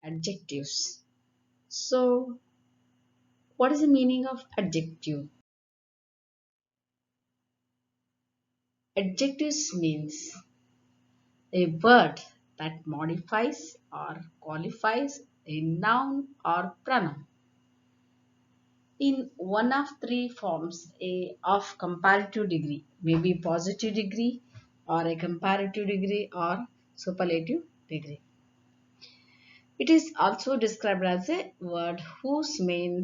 adjectives. So, what is the meaning of adjective? Adjectives means a word that modifies or qualifies a noun or pronoun in one of three forms of comparative degree, maybe positive degree or a comparative degree or superlative degree. It is also described as a word whose main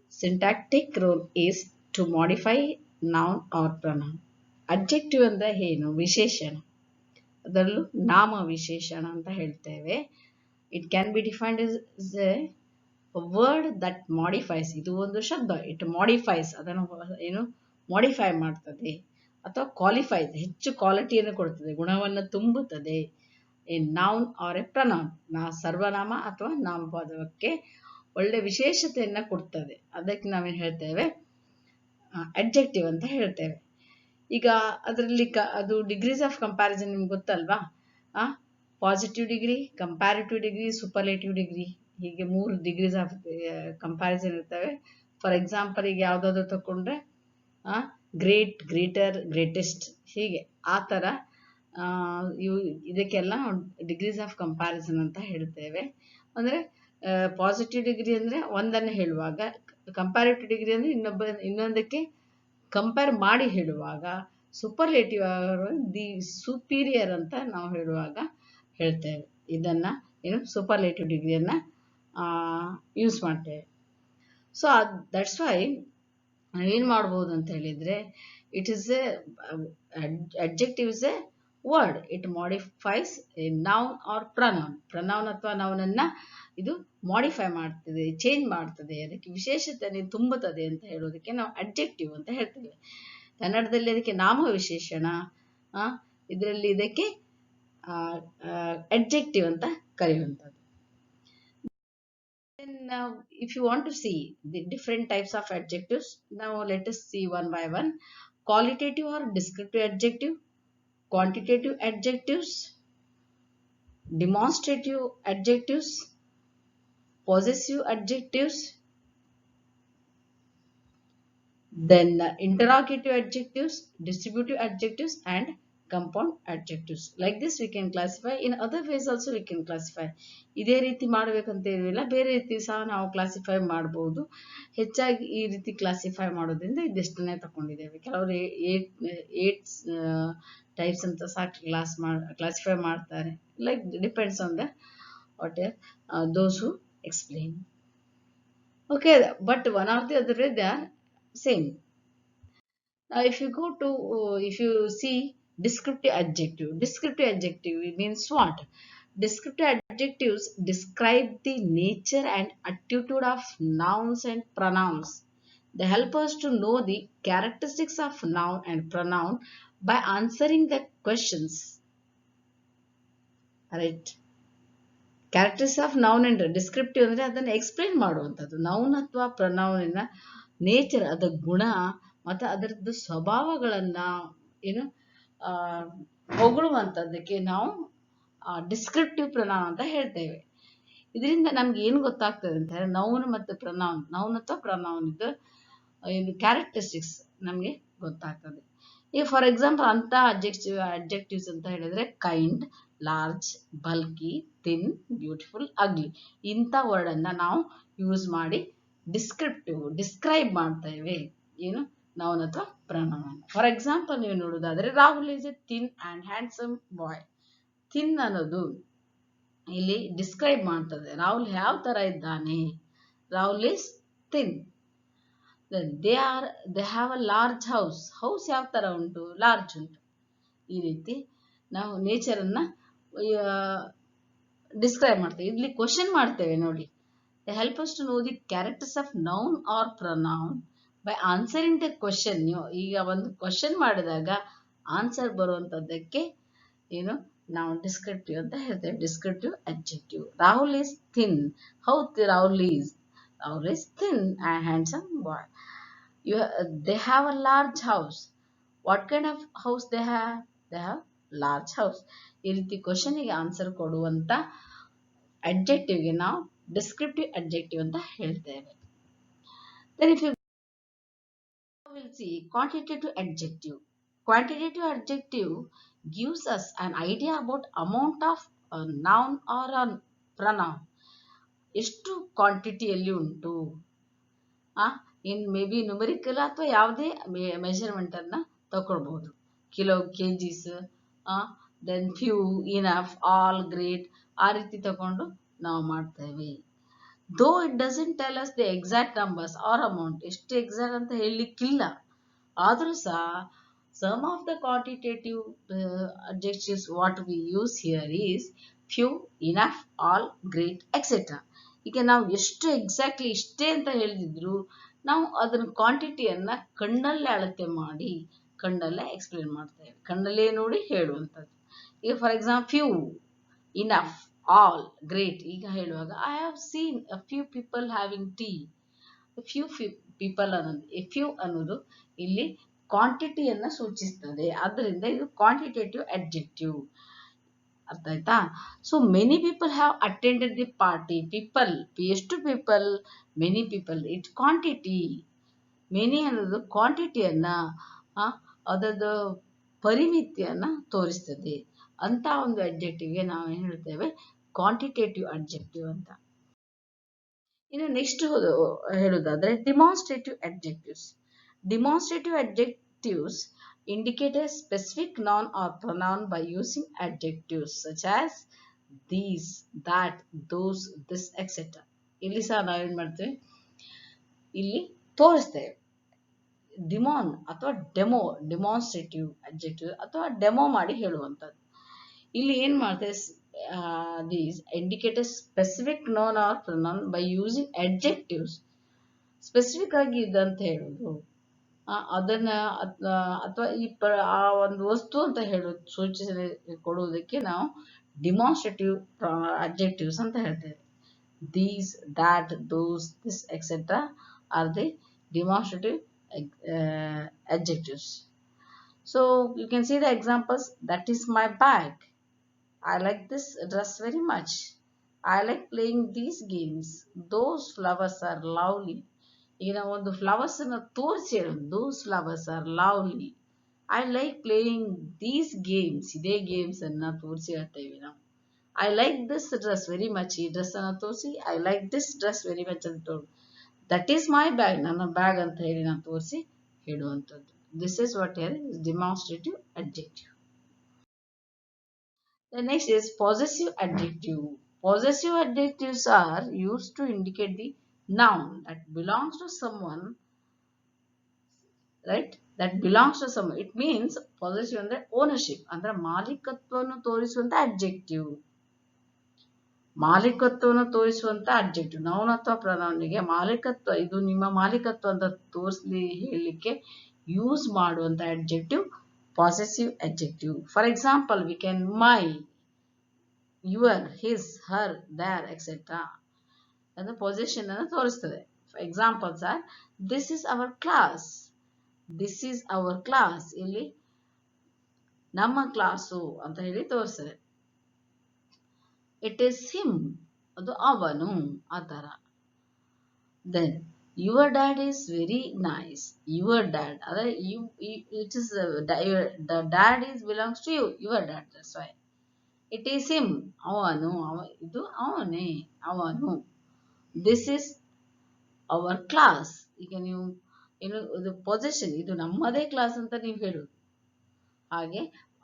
syntactic role is to modify noun or pronoun. Adjective ಅಂದರೆ ಏನು? ವಿಶೇಷಣ. ಅದರಲ್ಲೂ ನಾಮ ವಿಶೇಷಣ ಅಂತ ಹೇಳ್ತೇವೆ. It can be defined is A word that modifies. ಇದು ಒಂದು ಶಬ್ದ. ಇಟ್ ಮಾಡಿಫೈಸ್, ಅದನ್ನು ಏನು ಮಾಡಿಫೈ ಮಾಡ್ತದೆ ಅಥವಾ ಕ್ವಾಲಿಫೈಸ್, ಹೆಚ್ಚು ಕ್ವಾಲಿಟಿಯನ್ನು ಕೊಡ್ತದೆ, ಗುಣವನ್ನು ತುಂಬುತ್ತದೆ. A noun or a pronoun, ಸರ್ವನಾಮ ಅಥವಾ ನಾಮಪದಕ್ಕೆ ಒಳ್ಳೆ ವಿಶೇಷತೆಯನ್ನು ಕೊಡ್ತದೆ. ಅದಕ್ಕೆ ನಾವೇನು ಹೇಳ್ತೇವೆ? ಅಡ್ಜೆಕ್ಟಿವ್ ಅಂತ ಹೇಳ್ತೇವೆ. ಈಗ ಅದರಲ್ಲಿ ಅದು ಡಿಗ್ರೀಸ್ ಆಫ್ ಕಂಪ್ಯಾರಿಸನ್ ನಿಮ್ಗೆ ಗೊತ್ತಲ್ವಾ? Positive degree, comparative degree, superlative degree, ಹೀಗೆ 3 ಡಿಗ್ರೀಸ್ ಆಫ್ ಕಂಪ್ಯಾರಿಸನ್ ಇರ್ತವೆ. ಫಾರ್ ಎಕ್ಸಾಂಪಲ್ ಈಗ ಯಾವುದಾದ್ರು ತಗೊಂಡ್ರೆ ಗ್ರೇಟ್, ಗ್ರೇಟರ್, ಗ್ರೇಟೆಸ್ಟ್, ಹೀಗೆ ಆ ಥರ ಇದಕ್ಕೆಲ್ಲ ಡಿಗ್ರೀಸ್ ಆಫ್ ಕಂಪ್ಯಾರಿಸನ್ ಅಂತ ಹೇಳ್ತೇವೆ. ಅಂದರೆ ಪಾಸಿಟಿವ್ ಡಿಗ್ರಿ ಅಂದರೆ ಒಂದನ್ನು ಹೇಳುವಾಗ, ಕಂಪ್ಯಾರಿಟಿವ್ ಡಿಗ್ರಿ ಅಂದರೆ ಇನ್ನೊಂದಕ್ಕೆ ಕಂಪೇರ್ ಮಾಡಿ ಹೇಳುವಾಗ, ಸೂಪರ್ಲೇಟಿವ್ ದಿ ಸುಪೀರಿಯರ್ ಅಂತ ನಾವು ಹೇಳುವಾಗ ಹೇಳ್ತೇವೆ. ಇದನ್ನು ಏನು ಸೂಪರ್ಲೇಟಿವ್ ಡಿಗ್ರಿಯನ್ನು ಯೂಸ್ ಮಾಡ್ತೇವೆ. ಸೊ ದಟ್ಸ್ ವೈ ನಾವೇನು ಮಾಡ್ಬೋದು ಅಂತ ಹೇಳಿದರೆ, it is A adjective is A word, it modifies A noun or pronoun. Pronoun ಅಥವಾ ನೌನನ್ನು ಇದು ಮಾಡಿಫೈ ಮಾಡ್ತದೆ, ಚೇಂಜ್ ಮಾಡ್ತದೆ, ಅದಕ್ಕೆ ವಿಶೇಷತೆ ತುಂಬುತ್ತದೆ ಅಂತ ಹೇಳೋದಕ್ಕೆ ನಾವು ಅಡ್ಜೆಕ್ಟಿವ್ ಅಂತ ಹೇಳ್ತೇವೆ. ಕನ್ನಡದಲ್ಲಿ ಅದಕ್ಕೆ ನಾಮ ವಿಶೇಷಣ, ಇದರಲ್ಲಿ ಇದಕ್ಕೆ ಅಡ್ಜೆಕ್ಟಿವ್ ಅಂತ ಕರೆಯುವಂಥದ್ದು. Now, if you want to see the different types of adjectives, now let us see one by one. Qualitative or descriptive adjective, quantitative adjectives, demonstrative adjectives, possessive adjectives, then interrogative adjectives, distributive adjectives, and compound adjectives. Like this we can classify. In other ways also we can classify. ಇದೇ ರೀತಿ ಮಾಡಬೇಕಂತ ಏನಿಲ್ಲ, ಬೇರೆ ರೀತಿ ಸಹ ನಾವು classify ಮಾಡ್ಬೋದು. ಹೆಚ್ಚಾಗಿ ಈ ರೀತಿ ಕ್ಲಾಸಿಫೈ ಮಾಡೋದ್ರಿಂದ ಇದೆಷ್ಟನ್ನೇ ತಗೊಂಡಿದ್ದೇವೆ. ಕೆಲವರು 8 ಟೈಪ್ಸ್ ಅಂತ ಸಹ ಕ್ಲಾಸಿಫೈ ಮಾಡ್ತಾರೆ. Like depends on the what those who explain. Okay, but one or the other way they are same. Now if you see descriptive adjective means what? Descriptive adjectives describe the nature and attitude of nouns and pronouns. They help us to know the characteristics of noun and pronoun by answering the questions. Right? Characters of noun and descriptive ಅಂದರೆ ಅದನ್ನು explain ಮಾಡುವಂಥದ್ದು. Noun ಅಥವಾ ಪ್ರನೌನಿನ nature, ಅದರ ಗುಣ ಮತ್ತು ಅದರದ್ದು ಸ್ವಭಾವಗಳನ್ನು ಏನು ಹೊಗಳುವಂಥದ್ದಕ್ಕೆ ನಾವು ಡಿಸ್ಕ್ರಿಪ್ಟಿವ್ ಪ್ರನೌನ್ ಅಂತ ಹೇಳ್ತೇವೆ. ಇದರಿಂದ ನಮ್ಗೆ ಏನು ಗೊತ್ತಾಗ್ತದೆ ಅಂತ ಹೇಳಿದ್ರೆ, ನೌನ್ ಮತ್ತು ಪ್ರನೌನ್, ನೌನ್ ಅಥವಾ ಪ್ರನೌನ್ ಇದು ಏನು ಕ್ಯಾರೆಕ್ಟರಿಸ್ಟಿಕ್ಸ್ ನಮಗೆ ಗೊತ್ತಾಗ್ತದೆ. ಈಗ ಫಾರ್ ಎಕ್ಸಾಂಪಲ್ ಅಂತ ಅಡ್ಜೆಕ್ಟಿವ್ಸ್ ಅಂತ ಹೇಳಿದ್ರೆ kind, large, bulky, thin, beautiful, ugly, ಇಂಥ ವರ್ಡನ್ನು ನಾವು ಯೂಸ್ ಮಾಡಿ ಡಿಸ್ಕ್ರೈಬ್ ಮಾಡ್ತೇವೆ. ಏನು ನೌನ್ ಅಥವಾ ಪ್ರನೌನ್. ಫಾರ್ ಎಕ್ಸಾಂಪಲ್ ನೀವು ನೋಡೋದಾದ್ರೆ, Rahul is a thin and handsome boy. Thin ಅನ್ನೋದು ಇಲ್ಲಿ ಡಿಸ್ಕ್ರೈಬ್ ಮಾಡ್ತದೆ ರಾಹುಲ್ ಯಾವ ಥರ ಇದ್ದಾನೆ. Rahul is thin. They have a large house ಯಾವ ಥರ ಉಂಟು? ಲಾರ್ಜ್ ಉಂಟು. ಈ ರೀತಿ ನಾವು ನೇಚರನ್ನು ಡಿಸ್ಕ್ರೈಬ್ ಮಾಡ್ತೇವೆ. ಇಲ್ಲಿ ಕ್ವಶನ್ ಮಾಡ್ತೇವೆ ನೋಡಿ. They help us to know the characters of noun or pronoun by answering the question. ನೀವು ಈಗ ಒಂದು ಕ್ವಶನ್ ಮಾಡಿದಾಗ ಆನ್ಸರ್ ಬರುವಂಥದ್ದಕ್ಕೆ ಏನು ನಾವು ಡಿಸ್ಕ್ರಿಪ್ಟಿವ್ ಅಂತ ಹೇಳ್ತೇವೆ. Descriptive adjective. Rahul is thin. How Rahul is thin and handsome boy. They have a large house. What kind of house they have? They have large house. ಈ ರೀತಿ ಕ್ವಶನಿಗೆ ಆನ್ಸರ್ ಕೊಡುವಂಥ ಅಡ್ಜೆಕ್ಟಿವ್ಗೆ ನಾವು ಡಿಸ್ಕ್ರಿಪ್ಟಿವ್ ಅಡ್ಜೆಕ್ಟಿವ್ ಅಂತ ಹೇಳ್ತೇವೆ. Then if you will see quantitative adjective. Quantitative adjective gives us an idea about amount of a noun or a pronoun. ಎಷ್ಟು ಕ್ವಾಂಟಿಟಿಯಲ್ಲಿ ಉಂಟು, ಇನ್ may be numerical ಅಥವಾ ಯಾವುದೇ ಮೆಜರ್ಮೆಂಟ್ ಅನ್ನ ತಗೊಳ್ಬಹುದು. Kilo, KGs, then few, enough, all, great, ಆ ರೀತಿ ತಗೊಂಡು ನಾವು ಮಾಡ್ತೇವೆ. Though it doesn't tell us the exact numbers or amount, ಎಷ್ಟು ಎಕ್ಸಾಕ್ಟ್ ಅಂತ ಹೇಳಲಿಕ್ಕಿಲ್ಲ, ಆದರೂ ಸಹ some of the quantitative adjectives what we use here is few, enough, all, great, etc. ಈಗ ನಾವು ಎಷ್ಟು ಎಕ್ಸಾಕ್ಟ್ಲಿ ಇಷ್ಟೇ ಅಂತ ಹೇಳಿದ್ರು ನಾವು ಅದನ್ನ ಕ್ವಾಂಟಿಟಿಯನ್ನ ಕಣ್ಣಲ್ಲೇ ಅಳತೆ ಮಾಡಿ ಕಣ್ಣಲ್ಲೇ ಎಕ್ಸ್ಪ್ಲೇನ್ ಮಾಡ್ತೇವೆ, ಕಣ್ಣಲ್ಲೇ ನೋಡಿ ಹೇಳುವಂಥದ್ದು. ಈಗ for example few, enough, all, great ಈಗ ಹೇಳುವಾಗ I have seen a few people having tea. Few people ಅನ್ನೋದು, ಫ್ಯೂ ಅನ್ನೋದು ಇಲ್ಲಿ ಕ್ವಾಂಟಿಟಿಯನ್ನ ಸೂಚಿಸ್ತದೆ, ಆದ್ದರಿಂದ ಇದು ಕ್ವಾಂಟಿಟೇಟಿವ್ ಅಡ್ಜೆಕ್ಟಿವ್. ಅರ್ಥ ಆಯ್ತಾ? So many people have attended the party. People, ಎಷ್ಟು people, many people, it quantity. Many ಅನ್ನೋದು ಕ್ವಾಂಟಿಟಿಯನ್ನ, ಅದರ ಪರಿಮಿತಿಯನ್ನ ತೋರಿಸ್ತದೆ. ಅಂತ ಒಂದು ಅಡ್ಜೆಕ್ಟಿವ್ಗೆ ನಾವು ಏನು ಹೇಳ್ತೇವೆ, ಕ್ವಾಂಟಿಟೇಟಿವ್ ಅಡ್ಜೆಕ್ಟಿವ್ ಅಂತ. ಇನ್ನು ನೆಕ್ಸ್ಟ್ ಹೇಳುವುದಾದ್ರೆ ಡಿಮಾನ್ಸ್ಟ್ರೇಟಿವ್ adjectives. Demonstrative adjectives indicate a specific noun or pronoun by using adjectives such as these, that, those, this, etc. ಇಲ್ಲಿ ಸಹ ನಾವೇನ್ ಮಾಡ್ತೇವೆ, ಇಲ್ಲಿ ತೋರಿಸ್ತೇವೆ. ಡಿಮಾನ್ ಅಥವಾ ಡೆಮೋ, ಡಿಮಾನ್ಸ್ಟ್ರೇಟಿವ್ ಅಡ್ಜೆಕ್ಟಿವ್ ಅಥವಾ ಡೆಮೋ ಮಾಡಿ ಹೇಳುವಂಥದ್ದು. ಇಲ್ಲಿ ಏನ್ ಮಾಡ್ತೇವೆ, these indicate a specific noun or pronoun by using adjectives. Specific ಆಗಿ ಇದಂತ ಹೇಳೋದು, ಅದನ್ನ ಅಥವಾ ಆ ಒಂದು ವಸ್ತು ಅಂತ ಹೇಳೋದು, ಸೂಚನೆ ಕೊಡುವುದಕ್ಕೆ ನಾವು ಡಿಮಾನ್ಸ್ಟ್ರೇಟಿವ್ ಅಡ್ಜೆಕ್ಟಿವ್ಸ್ ಅಂತ ಹೇಳ್ತೇವೆ. These, that, those, this, etcetera are the demonstrative adjectives. So you can see the examples. That is my bag. I like this dress very much. I like playing these games. Those flowers are lovely. ಈಗ ನಾವು ಒಂದು flowers ಅನ್ನ ತೋರಿಸಿ ಹೇಳೋದು, those flowers are lovely. I like playing these games, ಇದೇ games ಅನ್ನ ತೋರಿಸಿ ಹೇಳ್ತೇವೆ ನಾವು. I like this dress very much, ಈ ಡ್ರೆಸ್ ಅನ್ನ ತೋರಿಸಿ I like this dress very much ಅಂತ ತೋರಿಸಿ. ದಟ್ ಈಸ್ ಮೈ ಬ್ಯಾಗ್, ನನ್ನ ಬ್ಯಾಗ್ ಅಂತ ಹೇಳಿ ನಾನು ತೋರಿಸಿ ಹೇಳುವಂಥದ್ದು. This is what here is demonstrative adjective. The next is possessive adjective. Possessive adjectives are used to indicate the noun that belongs to someone, right? That belongs to someone. It means possessive ಅಂದ್ರೆ ownership, ಅಂದ್ರೆ ಮಾಲೀಕತ್ವವನ್ನು ತೋರಿಸುವಂತ adjective. ಮಾಲೀಕತ್ವವನ್ನು ತೋರಿಸುವಂತ adjective, noun ಅಥವಾ ಪ್ರನೌನ್ಗೆ ಮಾಲೀಕತ್ವ, ಇದು ನಿಮ್ಮ ಮಾಲೀಕತ್ವ ಅಂತ ತೋರಿಸಲಿ ಹೇಳಲಿಕ್ಕೆ ಯೂಸ್ ಮಾಡುವಂತ adjective possessive adjective. For example, we can my, your, his, her, their, etc. ಅದು ಪೊಸಿಷನ್ ಅನ್ನು ತೋರಿಸ್ತದೆ. Examples are this is our class, this is our class, ಇಲ್ಲಿ ನಮ್ಮ ಕ್ಲಾಸು ಅಂತ ಹೇಳಿ ತೋರಿಸ್ತದೆ. ಇಟ್ ಈಸ್ ಹಿಮ್, ಅದು ಅವನು, ಆ ತರ. Then your dad is very nice. Your dad ಅಂದ್ರೆ it is the dad is belongs to you, your dad, that's why. It is him, ಅವನು, ಇದು ಅವನೇ, ಅವನು. ದಿಸ್ ಇಸ್ ಅವರ್ ಕ್ಲಾಸ್, ಈಗ ನೀವು ಏನು ಇದು ಪೊಸಿಷನ್, ಇದು ನಮ್ಮದೇ ಕ್ಲಾಸ್ ಅಂತ ನೀವು ಹೇಳುದು. ಹಾಗೆ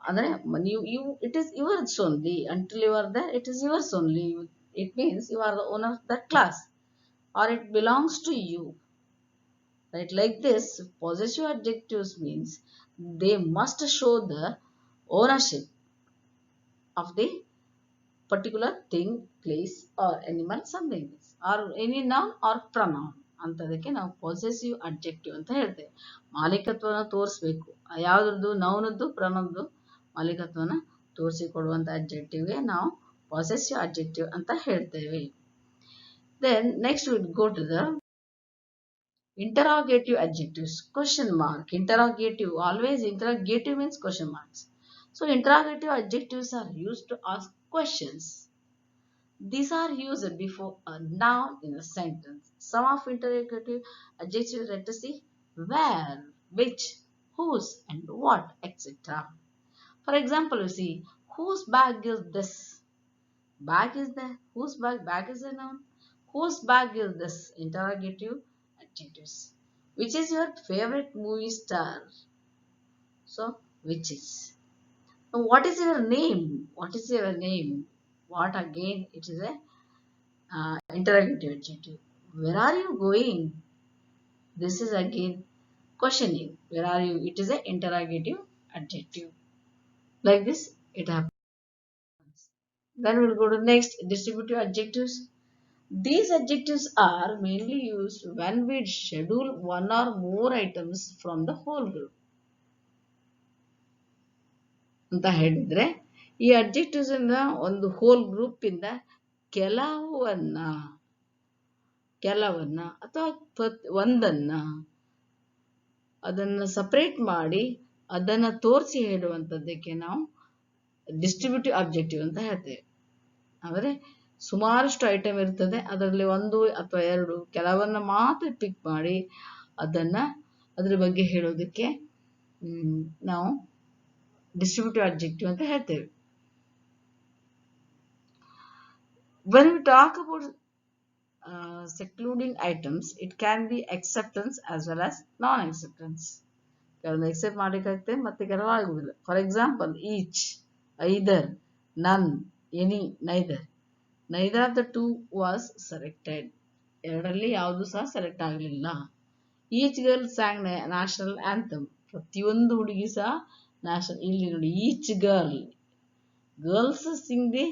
ಅಂದ್ರೆ ನೀವು it is yours only, until you are there it is yours only. It means you are the owner of that class or it belongs to you, right? Like this, possessive adjectives means they must show the ownership of the particular thing, place or animal, something or any noun or pronoun ಅಂತದಕ್ಕೆ ನಾವು possessive adjective ಅಂತ ಹೇಳ್ತೇವೆ. ಮಾಲೀಕತ್ವನ ತೋರಿಸ್ಬೇಕು, ಯಾವ್ದು ನೌನದ್ದು ಪ್ರನೌನ್ದು ಮಾಲೀಕತ್ವನ ತೋರಿಸಿಕೊಡುವಂತ ಅಡ್ಜೆಕ್ಟಿವ್ಗೆ ನಾವು possessive adjective ಅಂತ ಹೇಳ್ತೇವೆ. Then next we'll go to the interrogative adjectives. Question mark, interrogative, always interrogative means question marks. So interrogative adjectives are used to ask questions. These are used before a noun in a sentence. Some of interrogative adjectives let us see where, which, whose, and what, etc. For example, you see whose bag is this? Bag is there. Whose bag? Bag is a noun. Whose bag is this? Interrogative adjectives. Which is your favorite movie star? So, which is? Now, what is your name? What is your name? What again? It is a interrogative adjective. Where are you going? This is again questioning. Where are you? It is an interrogative adjective. Like this, it happens. Then we'll go to next distributive adjectives. These adjectives are mainly used when we schedule one or more items from the whole group. ಅಂತ ಹೇಳಿದ್ರೆ ಈ adjectives ಇಂದ ಒಂದು whole group ಇಂದ ಕೆಲವನ್ನ ಕೆಲವನ್ನ ಅಥವಾ ಒಂದನ್ನ ಅದನ್ನ separate ಮಾಡಿ ಅದನ್ನ ತೋರಿಸಿ ಹೇಳುವಂತದ್ದಕ್ಕೆ ನಾವು ಡಿಸ್ಟ್ರಿಬ್ಯೂಟಿವ್ ಅಬ್ಜೆಕ್ಟಿವ್ ಅಂತ ಹೇಳ್ತೇವೆ. ಆದರೆ ಸುಮಾರಷ್ಟು ಐಟಮ್ ಇರ್ತದೆ, ಅದರಲ್ಲಿ ಒಂದು ಅಥವಾ ಎರಡು ಕೆಲವನ್ನ ಮಾತ್ರ ಪಿಕ್ ಮಾಡಿ ಅದನ್ನ ಅದ್ರ ಬಗ್ಗೆ ಹೇಳೋದಕ್ಕೆ ನಾವು ಡಿಸ್ಟ್ರಿಬ್ಯೂಟಿವ್ ಅಬ್ಜೆಕ್ಟಿವ್ ಅಂತ ಹೇಳ್ತೇವೆ. When we talk about secluding items, it can be acceptance as well as non-acceptance. ಕೆಲವೊಂದು ಎಕ್ಸೆಪ್ಟ್ ಮಾಡಲಿಕ್ಕಾಗ್ತದೆ ಮತ್ತೆ ಕೆಲವು ಆಗುವುದಿಲ್ಲ. For example each, either, none, any, neither. Neither of the two was selected. ಎರಡರಲ್ಲಿ ಯಾವುದು ಸಹ ಸೆಲೆಕ್ಟ್ ಆಗಲಿಲ್ಲ. Each girl sang national anthem. ಪ್ರತಿಯೊಂದು ಹುಡುಗಿ ಸಹ ನ್ಯಾಷನಲ್, ಇಲ್ಲಿ ನೋಡಿ each girl, girls sing the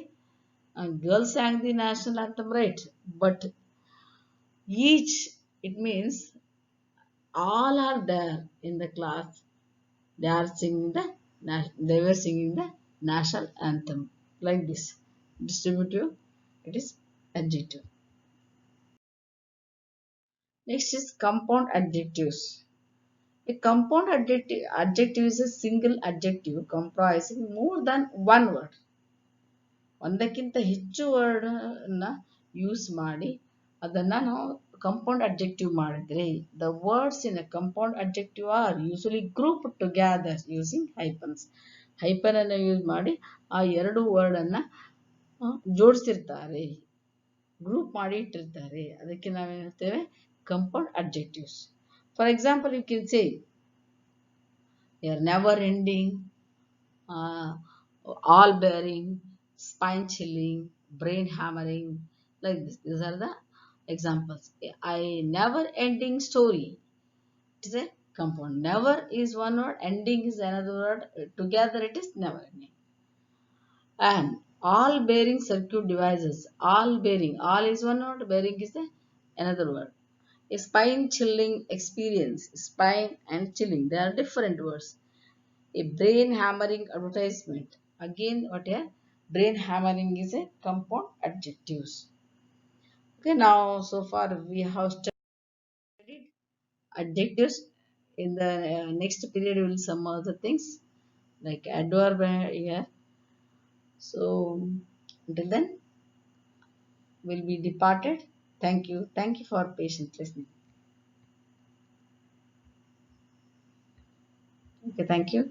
girls sang the national anthem, right? But each, it means all are there in the class. They are singing they were singing the national anthem. Like this. Distributive, it is adjective. Next is compound adjectives. A compound adjective is a single adjective comprising more than one word. ಒಂದಕ್ಕಿಂತ ಹೆಚ್ಚು word ಅನ್ನ use ಮಾಡಿ ಅದನ್ನ ನಾವು compound adjective ಮಾಡಿದ್ರೆ, the words in a compound adjective are usually group together using hyphens. Hyphen ಅನ್ನು use ಮಾಡಿ ಆ ಎರಡು ವರ್ಡ್ ಅನ್ನ ಜೋಡಿಸಿರ್ತಾರೆ, ಗ್ರೂಪ್ ಮಾಡಿ ಇಟ್ಟಿರ್ತಾರೆ. ಅದಕ್ಕೆ ನಾವೇನ್ ಹೇಳ್ತೇವೆ? Compound adjectives. For example, you can say they are never ending, all bearing, spine chilling, brain hammering, like this. These are the examples. I never ending story. It is a compound. Never is one word, ending is another word. Together it is never ending. And all bearing circuit devices. All bearing. All is one word, bearing is another word. A spine chilling experience. Spine and chilling, they are different words. A brain hammering advertisement. Again, what a brain hammering is a compound adjectives. Okay, now so far we have studied adjectives. In the next period we will some other things like adverb here. So until then we'll be departed. Thank you for patient listening. Okay, thank you.